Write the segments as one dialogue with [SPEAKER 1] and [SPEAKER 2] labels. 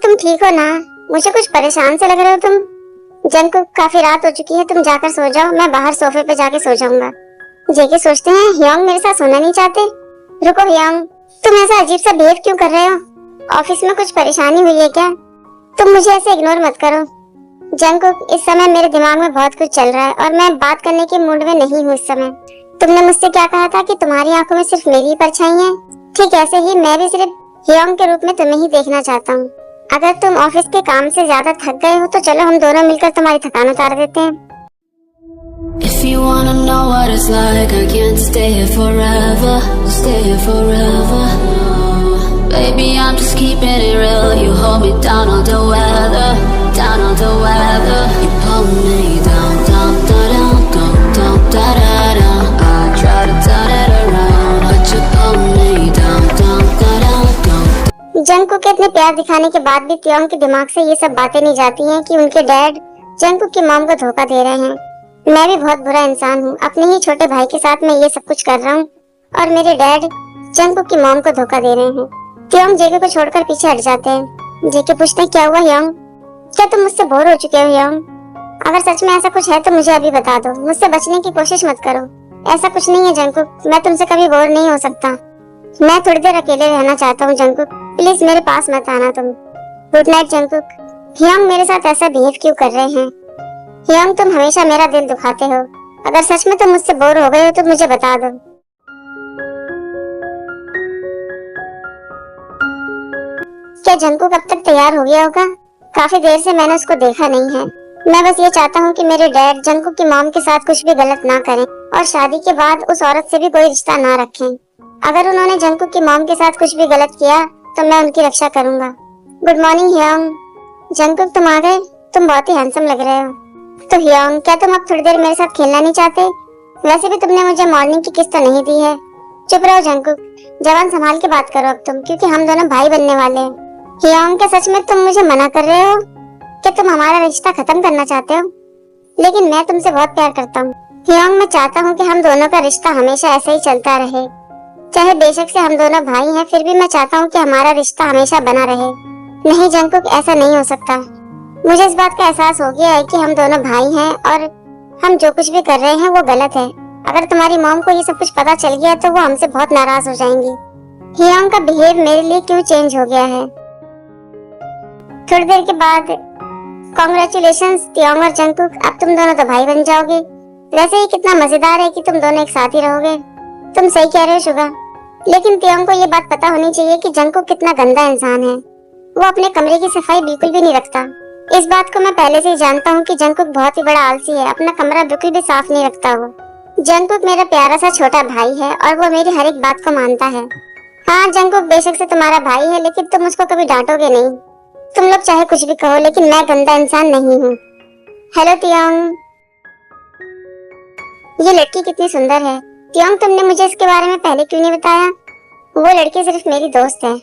[SPEAKER 1] तुम ठीक हो ना? मुझे कुछ परेशान से लग रहे हो तुम। जंगकुक, काफी रात हो चुकी है, तुम जाकर सो जाओ, मैं बाहर सोफे पे जाके सो जाऊंगा। जेके सोचते हैं हियोंग मेरे साथ सोना नहीं चाहते। रुको हियोंग, तुम ऐसा अजीब सा बिहेव क्यों कर रहे हो? ऑफिस में कुछ परेशानी हुई है क्या? तुम मुझे ऐसे इग्नोर मत करो। जंगकुक, इस समय मेरे दिमाग में बहुत कुछ चल रहा है और मैं बात करने के मूड में नहीं हूँ इस समय। तुमने मुझसे क्या कहा था कि तुम्हारी आंखों में सिर्फ मेरी ही परछाई है? ठीक ऐसे ही मैं भी सिर्फ हियोंग के रूप में तुम्हें ही देखना चाहता हूँ। अगर तुम ऑफिस के काम से ज्यादा थक गए हो तो चलो हम दोनों मिलकर तुम्हारी थकान उतार देते हैं।
[SPEAKER 2] If you wanna know what it's like, I can't stay here forever, stay here forever. Baby, I'm just keeping it real. You hold me down all the weather, down all the weather. You pull me down, down, down, down, down, down, down, down. I try to turn it around, but you pull me down, down, down, down.
[SPEAKER 1] Jungkook के इतने प्यार दिखाने के बाद भी तियोंग के दिमाग से ये सब बातें नहीं जाती हैं कि उनके डैड जंगकुक की मॉम को धोखा दे रहे हैं। मैं भी बहुत बुरा इंसान हूँ, अपने ही छोटे भाई के साथ मैं ये सब कुछ कर रहा हूँ और मेरे डैड जंगकुक की मॉम को धोखा दे रहे हैं। तियोंग जेके को छोड़कर पीछे हट जाते हैं। जेके पूछते हैं, क्या हुआ हियोंग? क्या तुम मुझसे बोर हो चुके हो हियोंग? अगर सच में ऐसा कुछ है तो मुझे अभी बता दो, मुझसे बचने की कोशिश मत करो। ऐसा कुछ नहीं है जंगकुक, मैं तुमसे कभी बोर नहीं हो सकता। मैं थोड़ी देर अकेले रहना चाहता हूँ जंगकुक, प्लीज मेरे पास मत आना तुम। Good night Jungkook. हियोंग मेरे साथ ऐसा बिहेव क्यों कर रहे हैं? हियोंग, तुम हमेशा मेरा दिल दुखाते हो। अगर सच में तुम मुझसे बोर हो गए हो तो मुझे बता दो। क्या जंगकुक अब तक तैयार हो गया होगा? काफी देर से मैंने उसको देखा नहीं है। मैं बस ये चाहता हूँ कि मेरे डैड जंगकुक की मॉम के साथ कुछ भी गलत ना करें और शादी के बाद उस औरत से भी कोई रिश्ता ना रखें। अगर उन्होंने जंगकुक की मॉम के साथ कुछ भी गलत किया तो मैं उनकी रक्षा करूंगा। Good morning हियोंग। जंगकुक, तुम आ गए? तुम बहुत ही हैंडसम लग रहे हो। तो हियोंग, क्या तुम अब थोड़ी देर मेरे साथ खेलना नहीं चाहते? वैसे भी तुमने मुझे मॉर्निंग की किस्त तो नहीं दी है। चुप रहो जंगकुक, जवान संभाल के बात करो अब तुम, क्योंकि हम दोनों भाई बनने वाले हैं। हियोंग, क्या सच में तुम मुझे मना कर रहे हो? क्या तुम हमारा रिश्ता खत्म करना चाहते हो? लेकिन मैं तुमसे बहुत प्यार करता हूँ हियोंग, मैं चाहता हूँ कि हम दोनों का रिश्ता हमेशा ऐसे ही चलता रहे। चाहे बेशक से हम दोनों भाई हैं, फिर भी मैं चाहता हूँ कि हमारा रिश्ता हमेशा बना रहे। नहीं जंगकुक, ऐसा नहीं हो सकता। मुझे इस बात का एहसास हो गया है कि हम दोनों भाई हैं और हम जो कुछ भी कर रहे हैं वो गलत है। अगर तुम्हारी मॉम को ये सब कुछ पता चल गया तो वो हमसे बहुत नाराज हो जाएंगी। हियोंग का बिहेव मेरे लिए क्यों चेंज हो गया है? थोड़ी देर के बाद, कॉन्ग्रेचुलेशंस तियोंग और जंगकुक, अब तुम दोनों तो भाई बन जाओगे। वैसे ही कितना मजेदार है कि तुम दोनों एक साथ ही रहोगे। तुम सही कह रहे हो शुगा, लेकिन तियोंग को ये बात पता होनी चाहिए कि जंगकुक कितना गंदा इंसान है। वो अपने कमरे की सफाई बिल्कुल भी नहीं रखता। इस बात को मैं पहले से ही जानता हूँ कि जंगकुक बहुत ही बड़ा आलसी है, अपना कमरा बिल्कुल भी साफ नहीं रखता वो। जंगकुक मेरा प्यारा सा छोटा भाई है और वो मेरी हर एक बात को मानता है। हाँ जंगकुक, बेशक से तुम्हारा भाई है, लेकिन तुम उसको कभी डांटोगे नहीं। तुम लोग चाहे कुछ भी कहो, लेकिन मैं गंदा इंसान नहीं हूँ। हेलो तियोंग, ये लड़की कितनी सुंदर है। तियोंग, तुमने मुझे इसके बारे में पहले क्यों नहीं बताया? वो लड़की सिर्फ मेरी दोस्त है।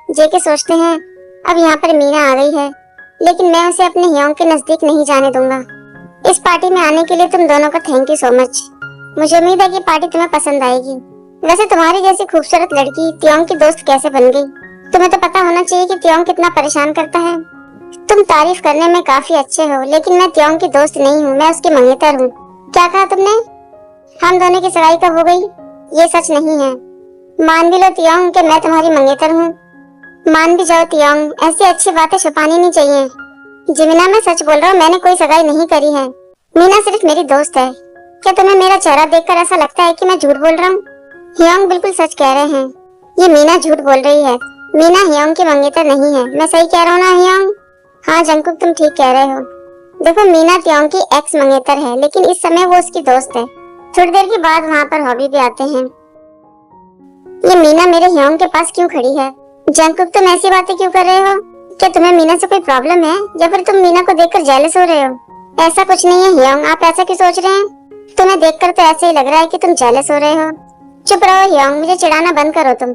[SPEAKER 1] जेके सोचते हैं अब यहाँ पर मीना आ गई है, लेकिन मैं उसे अपने हियोंग के नजदीक नहीं जाने दूंगा। इस पार्टी में आने के लिए तुम दोनों का थैंक यू सो मच। मुझे उम्मीद है कि पार्टी तुम्हें पसंद आएगी। वैसे तुम्हारी जैसी खूबसूरत लड़की तियोंग की दोस्त कैसे बन गई? तुम्हें तो पता होना चाहिए कि तियोंग कितना परेशान करता है। तुम तारीफ करने में काफी अच्छे हो, लेकिन मैं तियोंग की दोस्त नहीं हूँ, मैं उसकी मंगेतर हूँ। क्या कहा तुमने? हम दोनों की सगाई कब हो गई? ये सच नहीं है। मान भी लो तियोंग कि मैं तुम्हारी मंगेतर हूँ। मान भी जाओ तियोंग, ऐसी अच्छी बातें छुपानी नहीं चाहिए। जिमिना, मैं सच बोल रहा हूँ, मैंने कोई सगाई नहीं करी है। मीना सिर्फ मेरी दोस्त है। क्या तुम्हें मेरा चेहरा देखकर ऐसा लगता है कि मैं झूठ बोल रहा हूँ? हियोंग बिल्कुल सच कह रहे हैं, ये मीना झूठ बोल रही है। मीना हियोंग की मंगेतर नहीं है। मैं सही कह रहा हूँ ना हियोंग? हाँ जंगकुक, तुम ठीक कह रहे हो। देखो, मीना तियोंग की एक्स मंगेतर है, लेकिन इस समय वो उसकी दोस्त है। थोड़ी देर के बाद वहाँ पर हॉबी भी आते हैं। ये मीना मेरे हियोंग के पास क्यों खड़ी है? जंगकुक, तुम ऐसी बातें क्यों कर रहे हो? क्या तुम्हें मीना से कोई प्रॉब्लम है या फिर तुम मीना को देखकर जेलस हो रहे हो? ऐसा कुछ नहीं है हियोंग, आप ऐसा क्यों सोच रहे हैं? तुम्हें देखकर तो ऐसे ही लग रहा है कि तुम जेलस हो रहे हो। चुप रहो हियोंग, मुझे चिढ़ाना बंद करो तुम।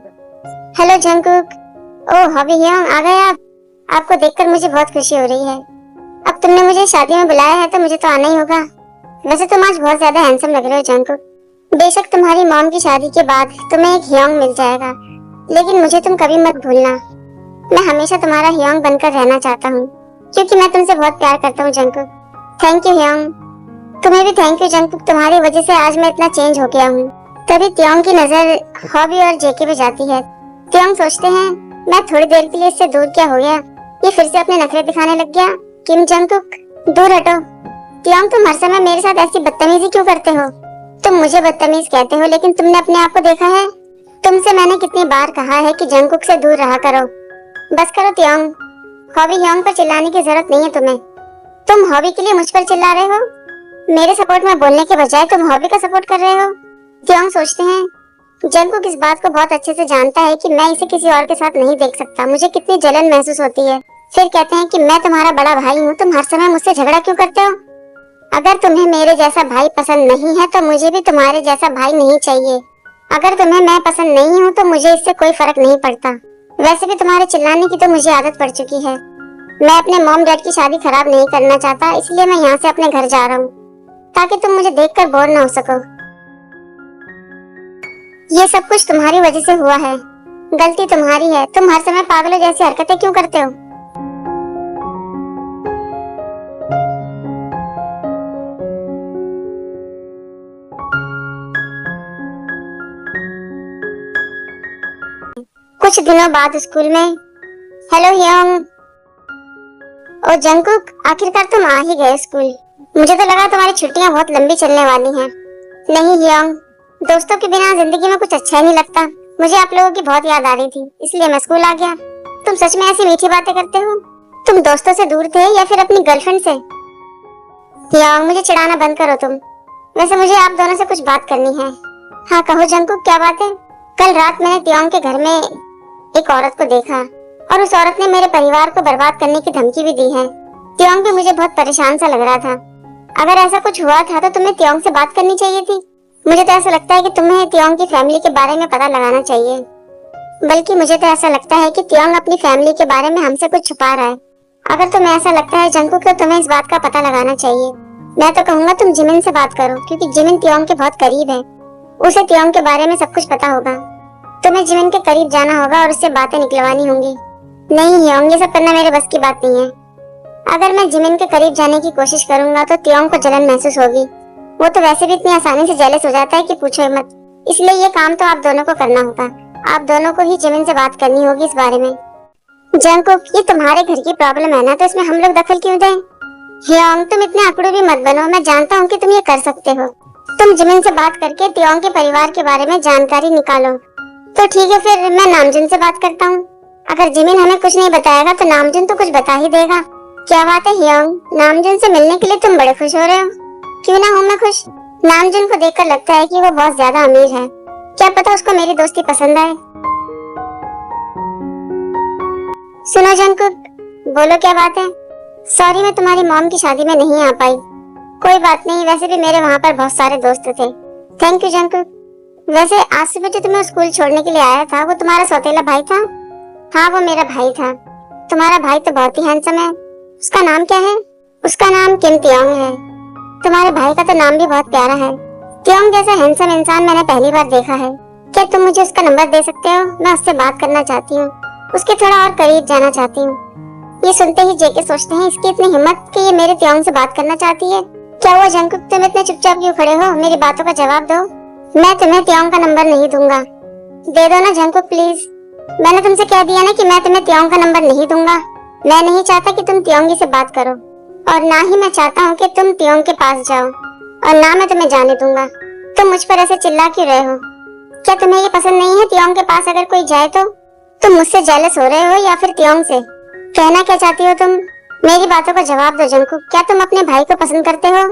[SPEAKER 1] Hello Jungkook. ओह हॉबी हियोंग, आ गए आप? आपको देखकर मुझे बहुत खुशी हो रही है। अब तुमने मुझे शादी में बुलाया है तो मुझे तो आना ही होगा। वैसे तुम आज बहुत ज्यादा हैंडसम लग रहे हो जंगकुक। बेशक तुम्हारी मॉम की शादी के बाद तुम्हें एक हियोंग मिल जाएगा, लेकिन मुझे तुम कभी मत भूलना। मैं हमेशा तुम्हारा ह्योंग बनकर रहना चाहता हूँ, क्योंकि मैं तुमसे बहुत प्यार करता हूँ जंगकुक। Thank you Hyeong. तुम्हें भी थैंक यू जंगकुक, तुम्हारी वजह से आज मैं इतना चेंज हो गया हूँ। तभी त्योंग की नजर हॉबी और जेके पे जाती है। त्योंग सोचते हैं, मैं थोड़ी देर के लिए इससे दूर क्या हो गया, ये फिर से अपने नखरे दिखाने लग गया। किम जंगकुक दूर हटो। त्योंग तुम हर समय मेरे साथ ऐसी बदतमीजी क्यों करते हो? तुम मुझे बदतमीज कहते हो, लेकिन तुमने अपने आप को देखा है? तुमसे मैंने कितनी बार कहा है कि जंगकुक से दूर रहा करो। बस करो त्योंग। हॉबी ह्योंग पर चिल्लाने की जरूरत नहीं है तुम्हें। तुम हॉबी के लिए मुझ पर चिल्ला रहे हो। मेरे सपोर्ट में बोलने के बजाय तुम हॉबी का सपोर्ट कर रहे हो। त्योंग सोचते हैं, जंगकुक इस बात को बहुत अच्छे से जानता है कि मैं इसे किसी और के साथ नहीं देख सकता। मुझे कितनी जलन महसूस होती है। फिर कहते हैं कि मैं तुम्हारा बड़ा भाई हूँ, तुम हर समय मुझसे झगड़ा क्यों करते हो? अगर तुम्हें मेरे जैसा भाई पसंद नहीं है तो मुझे भी तुम्हारे जैसा भाई नहीं चाहिए। अगर तुम्हें मैं पसंद नहीं हूँ तो मुझे इससे कोई फर्क नहीं पड़ता। वैसे भी तुम्हारे चिल्लाने की तो मुझे आदत पड़ चुकी है। मैं अपने मॉम डैड की शादी खराब नहीं करना चाहता, इसलिए मैं यहाँ से अपने घर जा रहा हूँ, ताकि तुम मुझे देखकर बोर ना हो सको। ये सब कुछ तुम्हारी वजह से हुआ है। गलती तुम्हारी है। तुम हर समय पागलों जैसी हरकतें क्यों करते हो? कुछ दिनों बाद स्कूल में। Hello Hyeong. ओ जंगकुक, आखिरकार तुम आ ही गए स्कूल। मुझे तो लगा तुम्हारी छुट्टियां बहुत लंबी चलने वाली हैं। नहीं ह्योंग, दोस्तों के बिना जिंदगी में कुछ अच्छा ही नहीं लगता। मुझे आप लोगों की बहुत याद आ रही थी, इसलिए मैं स्कूल आ गया। तुम सच में ऐसी मीठी बातें करते हो? तुम दोस्तों से दूर थे या फिर अपनी गर्लफ्रेंड से? ह्योंग, मुझे चिढ़ाना बंद करो तुम। वैसे मुझे आप दोनों से कुछ बात करनी है। हाँ कहो जंगकुक, क्या बात है? कल रात मैंने त्योंग के घर में एक औरत को देखा और उस औरत ने मेरे परिवार को बर्बाद करने की धमकी भी दी है। त्योंग भी मुझे बहुत परेशान सा लग रहा था। अगर ऐसा कुछ हुआ था तो तुम्हें त्योंग से बात करनी चाहिए थी। मुझे तो ऐसा लगता है कि तुम्हें त्योंग की फैमिली के बारे में पता लगाना चाहिए। बल्कि मुझे तो ऐसा लगता है कि त्योंग अपनी फैमिली के बारे में हमसे कुछ छुपा रहा है। अगर तुम्हें ऐसा लगता है जंगकुक, तो तुम्हें इस बात का पता लगाना चाहिए। मैं तो कहूँगा तुम जिमिन से बात करो, क्योंकि जिमिन त्योंग के बहुत करीब है। उसे त्योंग के बारे में सब कुछ पता होगा। तुम्हें जिमिन के करीब जाना होगा और उससे बातें निकलवानी होंगी। नहीं ह्योंग, ये सब करना मेरे बस की बात नहीं है। अगर मैं जिमिन के करीब जाने की कोशिश करूंगा तो त्योंग को जलन महसूस होगी। वो तो वैसे भी इतनी आसानी से जेलस हो जाता है कि पूछो मत। इसलिए ये काम तो आप दोनों को करना होगा। आप दोनों को ही जिमिन से बात करनी होगी इस बारे में। जंगकुक, ये तुम्हारे घर की प्रॉब्लम है ना, तो इसमें हम लोग दखल क्यों दें? ह्योंग, तुम इतने अकड़ू भी मत बनो। मैं जानता हूँ कि तुम ये कर सकते हो। तुम जिमिन से बात करके त्योंग के परिवार के बारे में जानकारी निकालो। तो ठीक है, फिर मैं नामजुन से बात करता हूँ। अगर जिमिन हमें कुछ नहीं बताएगा तो नामजुन तो कुछ बता ही देगा। क्या बात है ह्योंग, नामजुन से मिलने के लिए तुम बड़े खुश हो रहे हो। क्यों ना हूँ मैं खुश। नामजुन को देखकर लगता है कि वो बहुत ज्यादा अमीर है। क्या पता उसको मेरी दोस्ती पसंद आए। सुनो जंगकुक, बोलो क्या बात है? सॉरी, मैं तुम्हारी मॉम की शादी में नहीं आ पाई। कोई बात नहीं, वैसे भी मेरे वहाँ पर बहुत सारे दोस्त थे। Thank you Jungkook. वैसे आज सुबह जो तुम्हें स्कूल छोड़ने के लिए आया था, वो तुम्हारा सौतेला भाई था? हाँ, वो मेरा भाई था। तुम्हारा भाई तो बहुत ही हैंडसम है। उसका नाम क्या है? उसका नाम किम त्योंग है। तुम्हारे भाई का तो नाम भी बहुत प्यारा है। त्योंग जैसा हैंडसम इंसान मैंने पहली बार देखा है। क्या तुम मुझे उसका नंबर दे सकते हो? मैं उससे बात करना चाहती हूँ, उसके थोड़ा और करीब जाना चाहती हूँ। ये सुनते ही जेके सोचते हैं, इसकी इतनी हिम्मत कि ये मेरे त्योंग से बात करना चाहती है। क्या हुआ जंगकुक, तुम इतने चुपचाप क्यों खड़े हो? मेरी बातों का जवाब दो। मैं तुम्हें त्योंग का नंबर नहीं दूंगा। दे दो ना जंगकुक प्लीज। मैंने तुमसे कह दिया ना कि मैं तुम्हें त्योंग का नंबर नहीं दूंगा। मैं नहीं चाहता कि तुम त्योंगी से बात करो, और ना ही मैं चाहता हूँ कि तुम त्योंग के पास जाओ, और ना मैं तुम्हें जाने दूंगा। तुम मुझ पर ऐसे चिल्ला क्यों रहे हो? क्या तुम्हें ये पसंद नहीं है त्योंग के पास अगर कोई जाए तो? तुम मुझसे जेलस हो रहे हो या फिर त्योंग से? कहना क्या चाहती हो तुम? मेरी बातों का जवाब दो जंगकुक। क्या तुम अपने भाई को पसंद करते हो?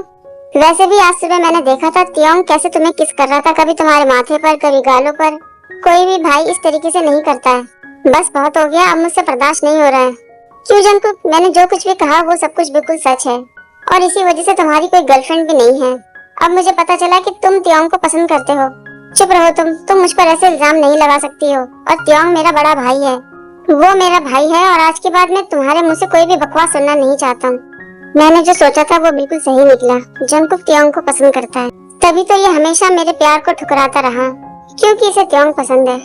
[SPEAKER 1] वैसे भी आज सुबह मैंने देखा था त्योंग कैसे तुम्हें किस कर रहा था, कभी तुम्हारे माथे पर, कभी गालों पर। कोई भी भाई इस तरीके से नहीं करता है। बस बहुत हो गया, अब मुझसे बर्दाश्त नहीं हो रहा है। क्यों जंगकुक, मैंने जो कुछ भी कहा वो सब कुछ बिल्कुल सच है, और इसी वजह से तुम्हारी कोई गर्लफ्रेंड भी नहीं है। अब मुझे पता चला कि तुम त्योंग को पसंद करते हो। चुप रहो तुम मुझ पर ऐसे इल्जाम नहीं लगा सकती हो। और त्योंग मेरा बड़ा भाई है, वो मेरा भाई है, और आज के बाद मैं तुम्हारे मुंह से कोई भी बकवास सुनना नहीं चाहता हूँ। मैंने जो सोचा था वो बिल्कुल सही निकला। जंगकुक त्योंग को पसंद करता है, तभी तो ये हमेशा मेरे प्यार को ठुकराता रहा, क्योंकि इसे त्योंग पसंद है।